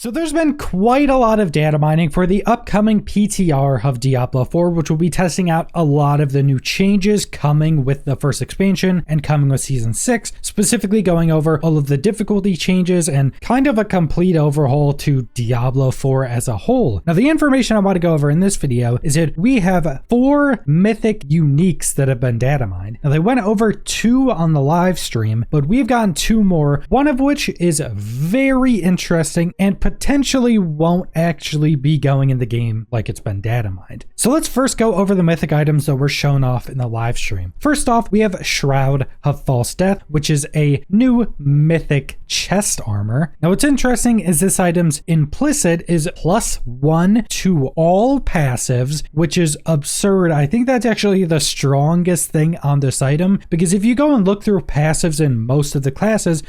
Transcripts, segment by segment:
So there's been quite a lot of data mining for the upcoming PTR of Diablo 4, which will be testing out a lot of the new changes coming with the first expansion and coming with Season 6, specifically going over all of the difficulty changes and kind of a complete overhaul to Diablo 4 as a whole. Now, the information I want to go over in this video is that we have 4 mythic uniques that have been data mined. Now, they went over 2 on the live stream, but we've gotten 2 more, one of which is very interesting and potentially won't actually be going in the game like it's been data mined. So let's first go over the mythic items that were shown off in the live stream. First off, we have Shroud of False Death, which is a new mythic chest armor. Now what's interesting is this item's implicit is +1 to all passives, which is absurd. I think that's actually the strongest thing on this item, because if you go and look through passives in most of the classes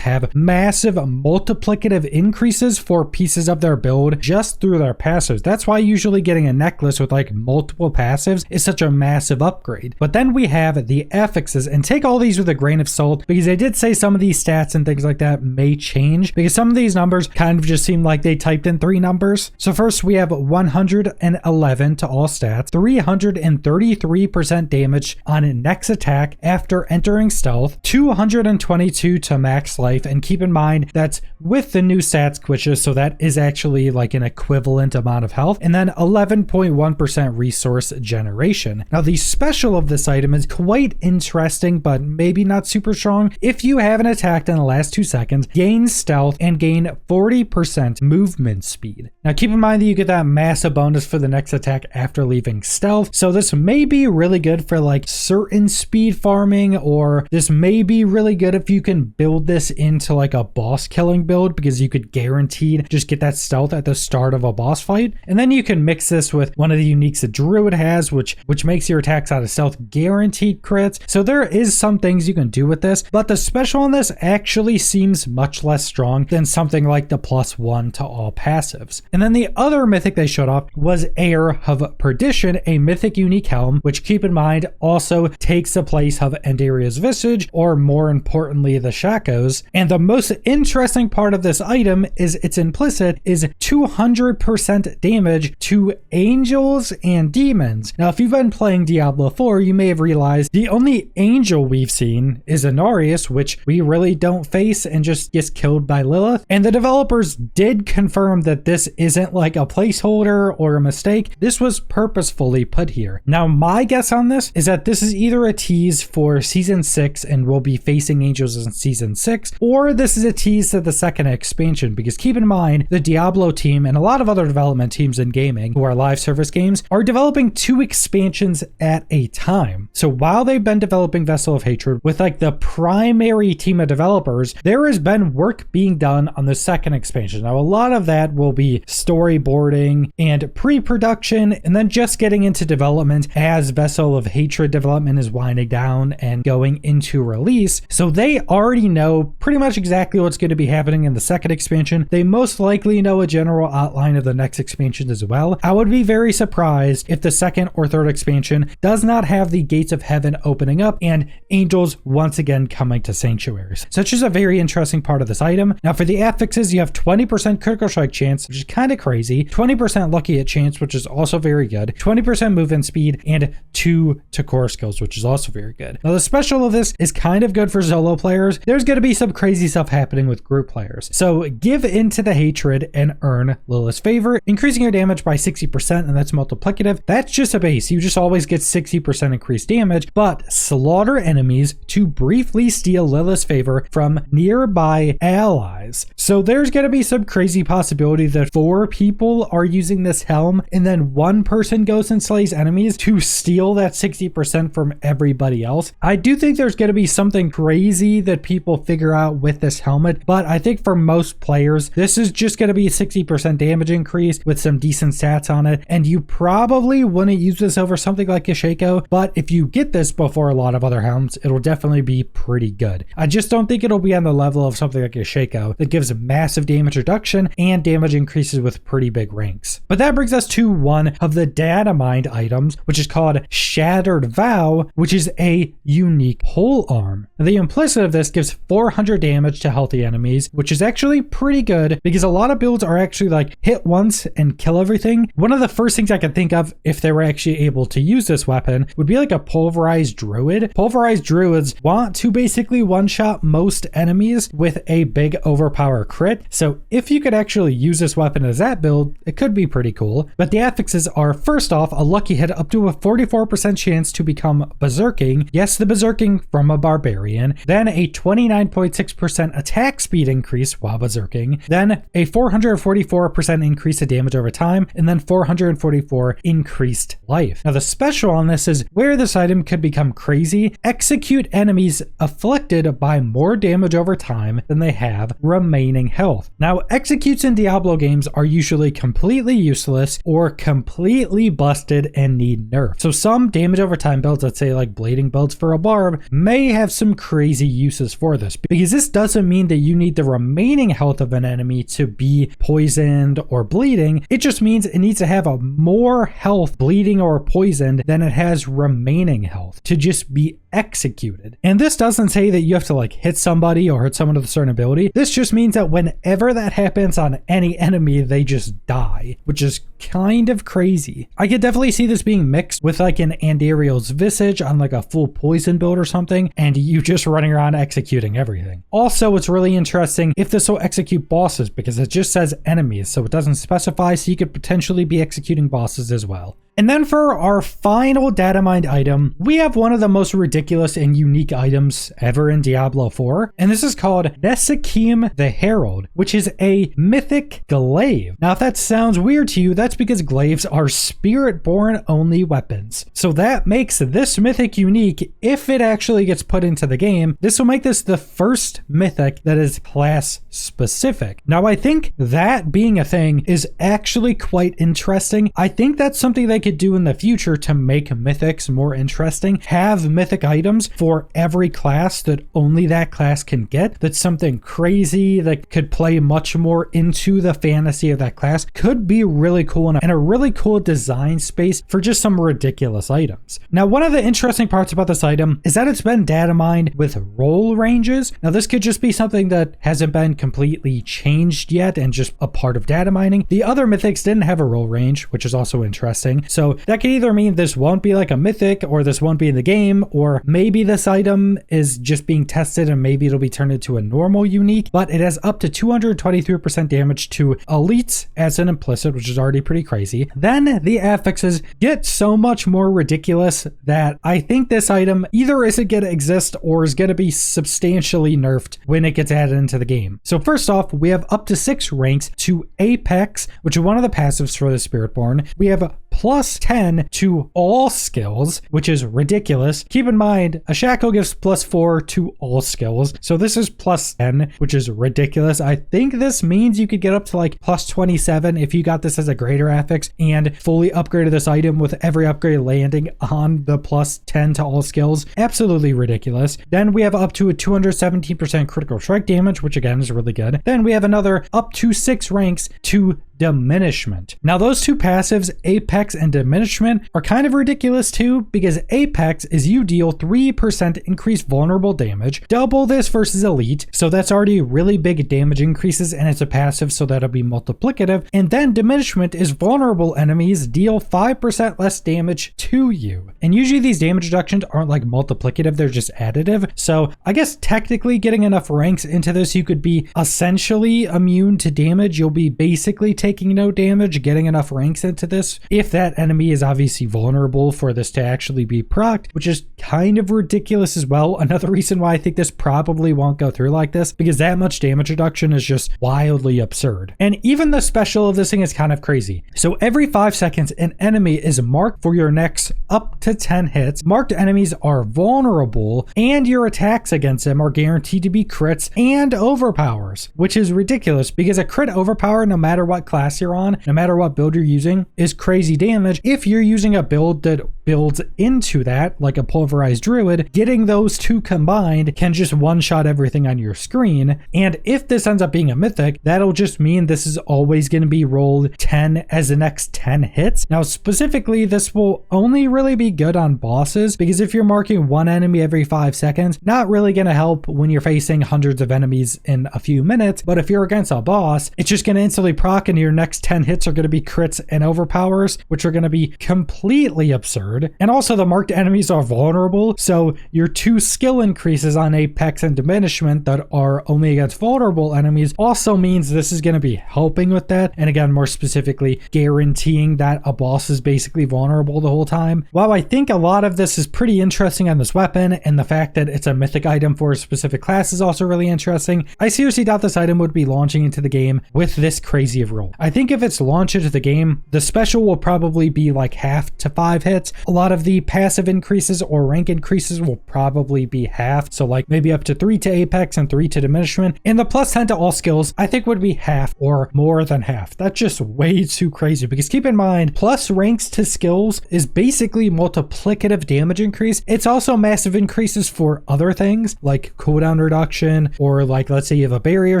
have massive multiplicative increases for pieces of their build just through their passives. That's why usually getting a necklace with like multiple passives is such a massive upgrade. But then we have the affixes, and take all these with a grain of salt, because they did say some of these stats and things like that may change, because some of these numbers kind of just seem like they typed in 3 numbers. So first we have 111 to all stats, 333% damage on next attack after entering stealth, 222 to max life, and keep in mind that's with the new stats squishes, so that is actually like an equivalent amount of health, and then 11.1% resource generation. Now the special of this item is quite interesting, but maybe not super strong. If you haven't attacked in the last 2 seconds, gain stealth and gain 40% movement speed. Now keep in mind that you get that massive bonus for the next attack after leaving stealth, so this may be really good for like certain speed farming, or this may be really good if you can build this into like a boss killing build, because you could guaranteed just get that stealth at the start of a boss fight. And then you can mix this with one of the uniques that Druid has, which makes your attacks out of stealth guaranteed crits. So there is some things you can do with this, but the special on this actually seems much less strong than something like the +1 to all passives. And then the other mythic they showed off was Heir of Perdition, a mythic unique helm, which keep in mind also takes the place of Endaria's Visage, or more importantly the Shakos. And the most interesting part of this item is its implicit is 200% damage to angels and demons. Now if you've been playing Diablo 4, you may have realized the only angel we've seen is Inarius, which we really don't face and just gets killed by Lilith. And the developers did confirm that this isn't like a placeholder or a mistake. This was purposefully put here. Now my guess on this is that this is either a tease for Season 6 and we'll be facing angels in Season 6, or this is a tease to the second expansion, because keep in mind the Diablo team and a lot of other development teams in gaming who are live service games are developing 2 expansions at a time. So while they've been developing Vessel of Hatred with like the primary team of developers, there has been work being done on the second expansion. Now a lot of that will be storyboarding and pre-production, and then just getting into development as Vessel of Hatred development is winding down and going into release. So they already know pretty much exactly what's going to be happening in the second expansion. They most likely know a general outline of the next expansion as well. I would be very surprised if the second or third expansion does not have the gates of heaven opening up and angels once again coming to sanctuaries. So it's just a very interesting part of this item. Now for the affixes, you have 20% critical strike chance, which is kind of crazy, 20% lucky hit chance, which is also very good, 20% movement speed, and 2 to core skills, which is also very good. Now the special of this is kind of good for solo players. There's going to be some crazy stuff happening with group players. So give into the hatred and earn Lilith's favor, increasing your damage by 60%, and that's multiplicative. That's just a base. You just always get 60% increased damage, but slaughter enemies to briefly steal Lilith's favor from nearby allies. So there's going to be some crazy possibility that 4 people are using this helm, and then 1 person goes and slays enemies to steal that 60% from everybody else. I do think there's going to be something crazy that people figure out with this helmet, but I think for most players, this is just going to be a 60% damage increase with some decent stats on it, and you probably wouldn't use this over something like a Shaco, but if you get this before a lot of other helms, it'll definitely be pretty good. I just don't think it'll be on the level of something like a Shaco that gives massive damage reduction and damage increases with pretty big ranks. But that brings us to one of the data mined items, which is called Shattered Vow, which is a unique pole arm. The implicit of this gives 400 damage to healthy enemies, which is actually pretty good because a lot of builds are actually like hit once and kill everything. One of the first things I could think of if they were actually able to use this weapon would be like a pulverized druid. Pulverized druids want to basically one-shot most enemies with a big overpower crit. So if you could actually use this weapon as that build, it could be pretty cool. But the affixes are, first off, a lucky hit up to a 44% chance to become berserking. Yes, the berserking from a barbarian. Then a 29.6% attack speed increase while berserking. Then a 444% increase to damage over time. And then 444 increased life. Now the special on this is where this item could become crazy. Execute enemies afflicted by more damage over time than they have remaining health. Now executes in Diablo games are usually completely useless or completely busted and need nerf. So some damage over time builds, let's say like blading builds for a barb, may have some crazy uses for this, because this doesn't mean that you need the remaining health of an enemy to be poisoned or bleeding. It just means it needs to have a more health bleeding or poisoned than it has remaining health to just be executed. And this doesn't say that you have to like hit somebody or hit someone with a certain ability. This just means that whenever that happens on any enemy, they just die, which is kind of crazy. I could definitely see this being mixed with like an Andariel's Visage on like a full poison build or something, and you just running around executing everything. Also, it's really interesting if this will execute bosses, because it just says enemies, so it doesn't specify, so you could potentially be executing bosses as well. And then for our final data mined item, we have one of the most ridiculous and unique items ever in Diablo 4. And this is called Nesekem the Herald, which is a mythic glaive. Now, if that sounds weird to you, that's because glaives are spirit-born only weapons. So that makes this mythic unique. If it actually gets put into the game, this will make this the first mythic that is class specific. Now, I think that being a thing is actually quite interesting. I think that's something they could do in the future to make mythics more interesting. Have mythic items for every class that only that class can get. That's something crazy that could play much more into the fantasy of that class. Could be really cool and a really cool design space for just some ridiculous items. Now, one of the interesting parts about this item is that it's been data mined with roll ranges. Now, this could just be something that hasn't been completely changed yet and just a part of data mining. The other mythics didn't have a roll range, which is also interesting. So that could either mean this won't be like a mythic, or this won't be in the game, or maybe this item is just being tested and maybe it'll be turned into a normal unique, but it has up to 223% damage to elites as an implicit, which is already pretty crazy. Then the affixes get so much more ridiculous that I think this item either isn't going to exist or is going to be substantially nerfed when it gets added into the game. So first off, we have up to 6 ranks to Apex, which is one of the passives for the Spiritborn. We have plus 10 to all skills, which is ridiculous. Keep in mind, a shackle gives plus 4 to all skills. So this is plus 10, which is ridiculous. I think this means you could get up to like plus 27 if you got this as a greater affix and fully upgraded this item with every upgrade landing on the plus 10 to all skills. Absolutely ridiculous. Then we have up to a 217% critical strike damage, which again is really good. Then we have another up to 6 ranks to diminishment. Now, those two passives, Apex and diminishment, are kind of ridiculous too, because Apex is you deal 3% increased vulnerable damage, double this versus elite, so that's already really big damage increases, and it's a passive, so that'll be multiplicative. And then diminishment is vulnerable enemies deal 5% less damage to you. And usually these damage reductions aren't like multiplicative, they're just additive. So I guess technically getting enough ranks into this, you could be essentially immune to damage. You'll be basically taking no damage, getting enough ranks into this, if that enemy is obviously vulnerable for this to actually be procced, which is kind of ridiculous as well. Another reason why I think this probably won't go through like this, because that much damage reduction is just wildly absurd. And even the special of this thing is kind of crazy. So every 5 seconds, an enemy is marked for your next up to 10 hits. Marked enemies are vulnerable, and your attacks against them are guaranteed to be crits and overpowers, which is ridiculous, because a crit overpower, no matter what class you're on, no matter what build you're using, is crazy damage if you're using a build that builds into that, like a pulverized druid, getting those two combined can just one-shot everything on your screen. And if this ends up being a mythic, that'll just mean this is always going to be rolled 10 as the next 10 hits. Now, specifically, this will only really be good on bosses, because if you're marking one enemy every 5 seconds, not really going to help when you're facing hundreds of enemies in a few minutes. But if you're against a boss, it's just going to instantly proc, and your next 10 hits are going to be crits and overpowers, which are going to be completely absurd. And also, the marked enemies are vulnerable, so your 2 skill increases on Apex and Diminishment that are only against vulnerable enemies also means this is going to be helping with that. And again, more specifically, guaranteeing that a boss is basically vulnerable the whole time. While I think a lot of this is pretty interesting on this weapon, and the fact that it's a mythic item for a specific class is also really interesting, I seriously doubt this item would be launching into the game with this crazy of roll. I think if it's launched into the game, the special will probably be like half to 5 hits. A lot of the passive increases or rank increases will probably be half, so like maybe up to 3 to Apex and 3 to Diminishment. And the plus 10 to all skills, I think would be half or more than half. That's just way too crazy, because keep in mind, plus ranks to skills is basically multiplicative damage increase. It's also massive increases for other things like cooldown reduction, or like let's say you have a barrier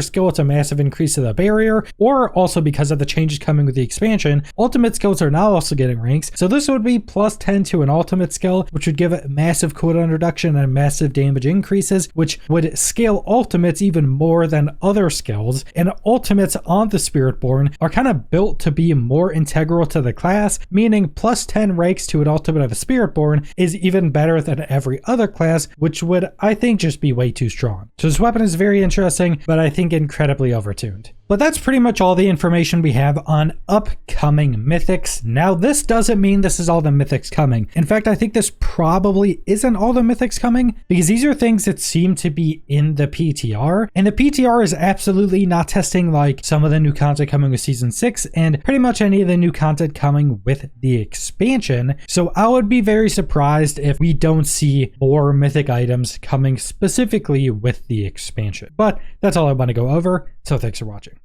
skill, it's a massive increase to the barrier, or also because of the changes coming with the expansion, ultimate skills are now also getting ranks. So this would be plus 10 to an ultimate skill, which would give it massive cooldown reduction and massive damage increases, which would scale ultimates even more than other skills. And ultimates on the Spiritborn are kind of built to be more integral to the class, meaning plus 10 ranks to an ultimate of a Spiritborn is even better than every other class, which would, I think, just be way too strong. So this weapon is very interesting, but I think incredibly overtuned. But that's pretty much all the information we have on upcoming mythics. Now, this doesn't mean this is all the mythics coming. In fact, I think this probably isn't all the mythics coming, because these are things that seem to be in the PTR. And the PTR is absolutely not testing like some of the new content coming with Season 6 and pretty much any of the new content coming with the expansion. So I would be very surprised if we don't see more mythic items coming specifically with the expansion. But that's all I want to go over, so thanks for watching.